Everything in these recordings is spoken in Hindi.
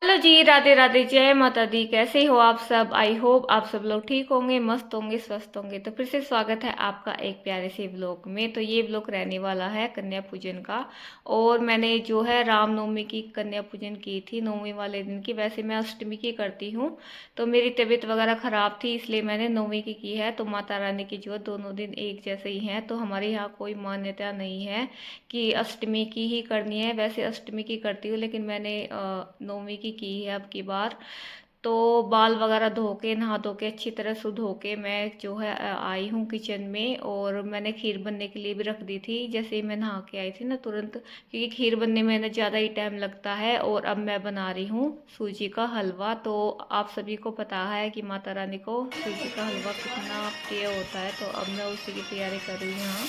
हेलो जी, राधे राधे, जय माता दी। कैसे हो आप सब? आई होप आप सब लोग ठीक होंगे, मस्त होंगे, स्वस्थ होंगे। तो फिर से स्वागत है आपका एक प्यारे से व्लॉग में। तो ये व्लॉग रहने वाला है कन्या पूजन का। और मैंने जो है रामनवमी की कन्या पूजन की थी, नवमी वाले दिन की। वैसे मैं अष्टमी की करती हूँ, तो मेरी तबीयत वगैरह ख़राब थी, इसलिए मैंने नवमी की है। तो माता रानी की जो है दोनों दिन एक जैसे ही हैं। तो हमारे यहाँ कोई मान्यता नहीं है कि अष्टमी की ही करनी है। वैसे अष्टमी की करती हूँ, लेकिन मैंने नवमी की है अब की बार। तो बाल वगैरह धो के, नहा धो के, अच्छी तरह से धो के मैं जो है आई हूँ किचन में। और मैंने खीर बनने के लिए भी रख दी थी जैसे ही मैं नहा के आई थी ना तुरंत, क्योंकि खीर बनने में ना ज़्यादा ही टाइम लगता है। और अब मैं बना रही हूँ सूजी का हलवा। तो आप सभी को पता है कि माता रानी को सूजी का हलवा कितना प्रिय होता है। तो अब मैं उसी की तैयारी कर रही हूँ यहाँ।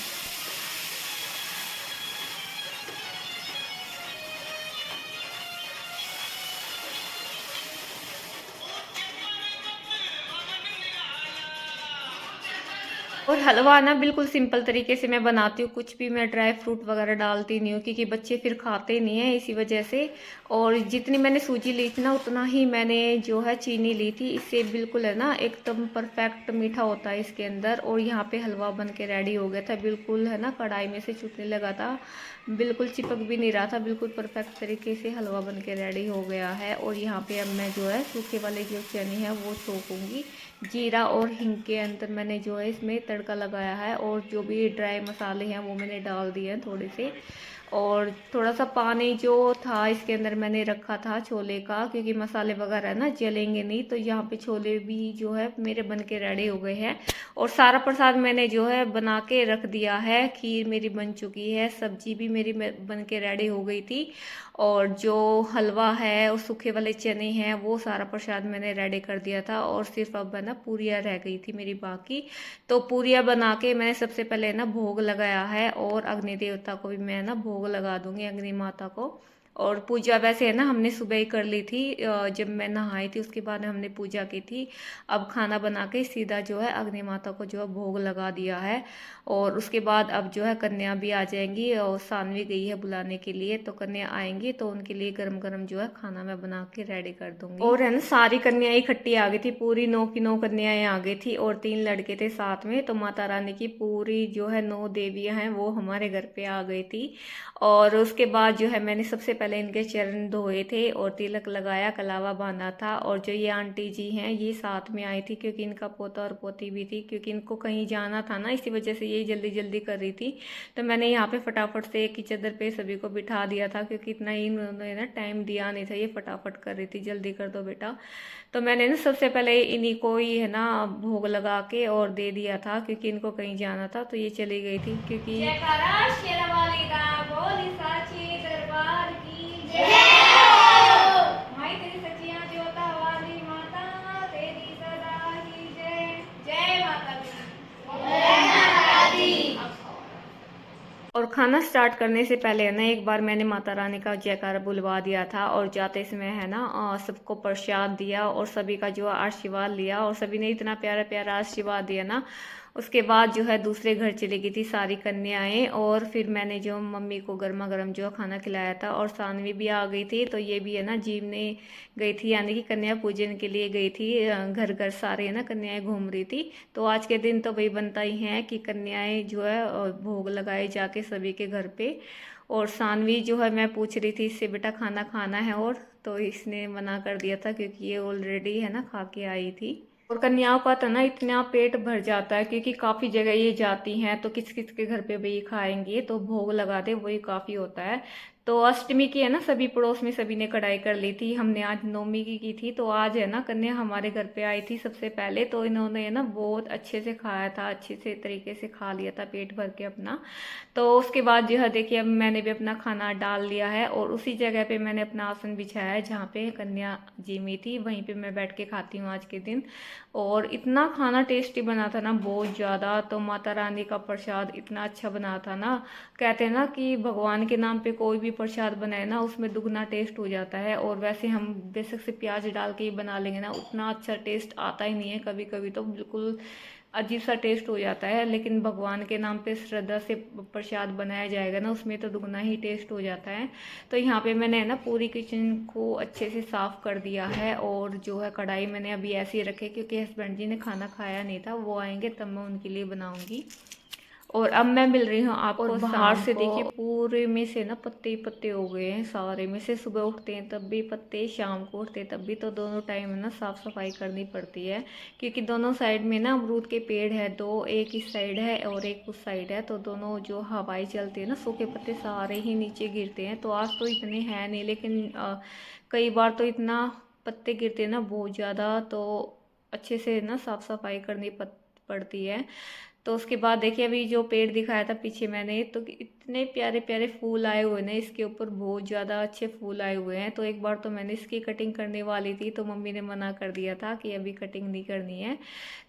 और हलवा ना बिल्कुल सिंपल तरीके से मैं बनाती हूँ, कुछ भी मैं ड्राई फ्रूट वगैरह डालती नहीं हूँ, क्योंकि बच्चे फिर खाते नहीं हैं इसी वजह से। और जितनी मैंने सूजी ली थी ना, उतना ही मैंने जो है चीनी ली थी। इससे बिल्कुल है ना एकदम परफेक्ट मीठा होता है इसके अंदर। और यहाँ पे हलवा बन के रेडी हो गया था, बिल्कुल है ना कढ़ाई में से छूटने लगा था, बिल्कुल चिपक भी नहीं रहा था, बिल्कुल परफेक्ट तरीके से हलवा बन के रेडी हो गया है। और यहाँ पे अब मैं जो है सूखे वाले जो चने हैं वो छोकूंगी। जीरा और हिंग के अंदर मैंने जो है इसमें तड़का लगाया है। और जो भी ड्राई मसाले हैं वो मैंने डाल दिए हैं थोड़े से। और थोड़ा सा पानी जो था इसके अंदर मैंने रखा था छोले का, क्योंकि मसाले वगैरह ना जलेंगे नहीं। तो यहाँ पे छोले भी जो है मेरे बन के रेडी हो गए हैं। और सारा प्रसाद मैंने जो है बना के रख दिया है। खीर मेरी बन चुकी है, सब्जी भी मेरी बन के रेडी हो गई थी। और जो हलवा है और सूखे वाले चने हैं वो सारा प्रसाद मैंने रेडी कर दिया था। और सिर्फ अब है ना पूरियाँ रह गई थी मेरी बाकी। तो पूरियाँ बना के मैंने सबसे पहले ना भोग लगाया है। और अग्नि देवता को भी मैं ना भोग लगा दूंगी, अग्नि माता को। और पूजा वैसे है ना हमने सुबह ही कर ली थी, जब मैं नहाई थी उसके बाद हमने पूजा की थी। अब खाना बना के सीधा जो है अग्नि माता को जो है भोग लगा दिया है। और उसके बाद अब जो है कन्या भी आ जाएंगी, और सानवी गई है बुलाने के लिए। तो कन्या आएंगी तो उनके लिए गरम गरम जो है खाना मैं बना के रेडी कर दूंगी। और है ना सारी कन्याएं इकट्ठी आ गई थी, पूरी 9 की 9 कन्याएं आ गई थी। और 3 लड़के थे साथ में। तो माता रानी की पूरी जो है 9 देवियां हैं वो हमारे घर पे आ गई थी। और उसके बाद जो है मैंने सबसे पहले इनके चरण धोए थे और तिलक लगाया, कलावा बांधा था। और जो ये आंटी जी हैं ये साथ में आई थी, क्योंकि इनका पोता और पोती भी थी, क्योंकि इनको कहीं जाना था ना, इसी वजह से ये जल्दी जल्दी कर रही थी। तो मैंने यहाँ पे फटाफट से एक ही चादर पे सभी को बिठा दिया था, क्योंकि इतना ही इन्होंने ना टाइम दिया नहीं था, ये फटाफट कर रही थी, जल्दी कर दो बेटा। तो मैंने ना सबसे पहले इन्हीं को ही है ना भोग लगा के और दे दिया था, क्योंकि इनको कहीं जाना था। तो ये चली गई थी, क्योंकि दरबार की माई तेरी सच्चियां ज्योता वाली माता, तेरी सदा ही जय। जय माता दी। और खाना स्टार्ट करने से पहले है ना एक बार मैंने माता रानी का जयकारा बुलवा दिया था। और जाते समय है ना सबको प्रसाद दिया और सभी का जो आशीर्वाद लिया। और सभी ने इतना प्यारा प्यारा आशीर्वाद दिया ना। उसके बाद जो है दूसरे घर चली गई थी सारी कन्याएं। और फिर मैंने जो मम्मी को गर्मा गर्म जो खाना खिलाया था। और सानवी भी आ गई थी, तो ये भी है ना जीवने गई थी, यानी कि कन्या पूजन के लिए गई थी। घर घर सारे है ना कन्याएं घूम रही थी। तो आज के दिन तो वही बनता ही है कि कन्याएं जो है भोग लगाए जाके सभी के घर पे। और सानवी जो है मैं पूछ रही थी इससे बेटा खाना खाना है, और तो इसने मना कर दिया था, क्योंकि ये ऑलरेडी है ना खा के आई थी। और कन्याओं का तो ना इतना पेट भर जाता है, क्योंकि काफ़ी जगह ये जाती हैं, तो किस किस के घर पे वही खाएंगे, तो भोग लगा दे वही काफ़ी होता है। तो अष्टमी की है ना सभी पड़ोस में सभी ने कढ़ाई कर ली थी। हमने आज नवमी की थी। तो आज है ना कन्या हमारे घर पे आई थी सबसे पहले। तो इन्होंने है ना बहुत अच्छे से खाया था, अच्छे से तरीके से खा लिया था पेट भर के अपना। तो उसके बाद जो है देखिए अब मैंने भी अपना खाना डाल लिया है। और उसी जगह पे मैंने अपना आसन बिछाया है जहाँ पे कन्या जिमी थी, वहीं पे मैं बैठ के खाती हूँ आज के दिन। और इतना खाना टेस्टी बना था ना, बहुत ज़्यादा। तो माता रानी का प्रसाद इतना अच्छा बना था ना, कहते हैं ना कि भगवान के नाम पे कोई भी प्रसाद बनाए ना उसमें दुगना टेस्ट हो जाता है। और वैसे हम बेशक से प्याज डाल के ही बना लेंगे ना, उतना अच्छा टेस्ट आता ही नहीं है। कभी कभी तो बिल्कुल अजीब सा टेस्ट हो जाता है। लेकिन भगवान के नाम पे श्रद्धा से प्रसाद बनाया जाएगा ना, उसमें तो दुगना ही टेस्ट हो जाता है। तो यहाँ पे मैंने ना पूरी किचन को अच्छे से साफ़ कर दिया है, और जो है कढ़ाई मैंने अभी ऐसे ही रखे क्योंकि हस्बैंड जी ने खाना खाया नहीं था, वो आएंगे तब मैं उनके लिए बनाऊंगी। और अब मैं मिल रही हूँ आपको, और बाहर से देखिए पूरे में से ना पत्ते ही पत्ते हो गए हैं सारे में से। सुबह उठते हैं तब भी पत्ते, शाम को उठते तब भी, तो दोनों टाइम ना साफ़ सफाई करनी पड़ती है क्योंकि दोनों साइड में ना अमरूद के पेड़ है दो, एक इस साइड है और एक उस साइड है। तो दोनों जो हवाएं चलती है ना, सूखे पत्ते सारे ही नीचे गिरते हैं। तो आज तो इतने हैं नहीं, लेकिन कई बार तो इतना पत्ते गिरते हैं ना बहुत ज़्यादा, तो अच्छे से ना साफ़ सफाई करनी पड़ती है। तो उसके बाद देखिए अभी जो पेड़ दिखाया था पीछे मैंने, तो इतने प्यारे प्यारे फूल आए हुए हैं इसके ऊपर, बहुत ज़्यादा अच्छे फूल आए हुए हैं। तो एक बार तो मैंने इसकी कटिंग करने वाली थी, तो मम्मी ने मना कर दिया था कि अभी कटिंग नहीं करनी है।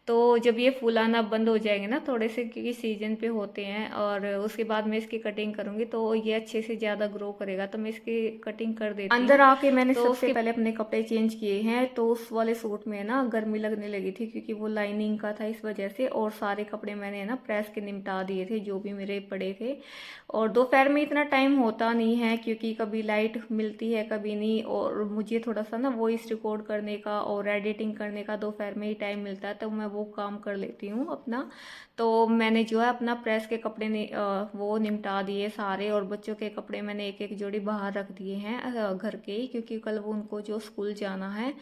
तो जब ये फूल आना बंद हो जाएंगे ना थोड़े से, क्योंकि सीजन पे होते हैं, और उसके बाद मैं इसकी कटिंग करूँगी तो ये अच्छे से ज़्यादा ग्रो करेगा। तो मैं इसकी कटिंग कर देती हूँ। अंदर आके मैंने तो सबसे पहले अपने कपड़े चेंज किए हैं। तो उस वाले सूट में ना गर्मी लगने लगी थी क्योंकि वो लाइनिंग का था, इस वजह से। और सारे कपड़े मैंने ना प्रेस के निपटा दिए थे जो भी मेरे पड़े थे। और दोपहर में इतना टाइम होता नहीं है क्योंकि कभी लाइट मिलती है कभी नहीं, और मुझे थोड़ा सा ना वॉइस रिकॉर्ड करने का और एडिटिंग करने का दोपहर में ही टाइम मिलता है, तो मैं वो काम कर लेती हूँ अपना। तो मैंने जो है अपना प्रेस के कपड़े वो निपटा दिए सारे, और बच्चों के कपड़े मैंने एक एक जोड़ी बाहर रख दिए हैं घर के ही, क्योंकि कल वो उनको जो स्कूल जाना है।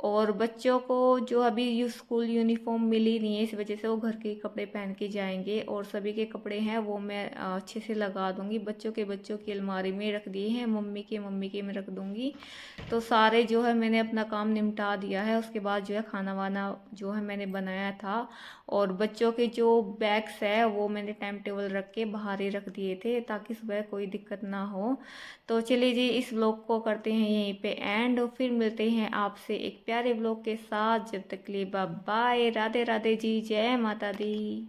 और बच्चों को जो अभी स्कूल यूनिफॉर्म मिली नहीं है, इस वजह से वो घर के कपड़े पहन के जाएंगे। और सभी के कपड़े हैं वो मैं अच्छे से लगा दूंगी। बच्चों की अलमारी में रख दिए हैं, मम्मी के में रख दूंगी। तो सारे जो है मैंने अपना काम निपटा दिया है। उसके बाद जो है खाना वाना जो है मैंने बनाया था, और बच्चों के जो बैग्स है वो मैंने टाइम टेबल रख के बाहर ही रख दिए थे ताकि सुबह कोई दिक्कत ना हो। तो चलिए जी, इस व्लॉग को करते हैं यहीं पे एंड, और फिर मिलते हैं आपसे एक प्यारे व्लॉग के साथ। जब तक के लिए बाय बाय, राधे राधे जी, जय माता दी।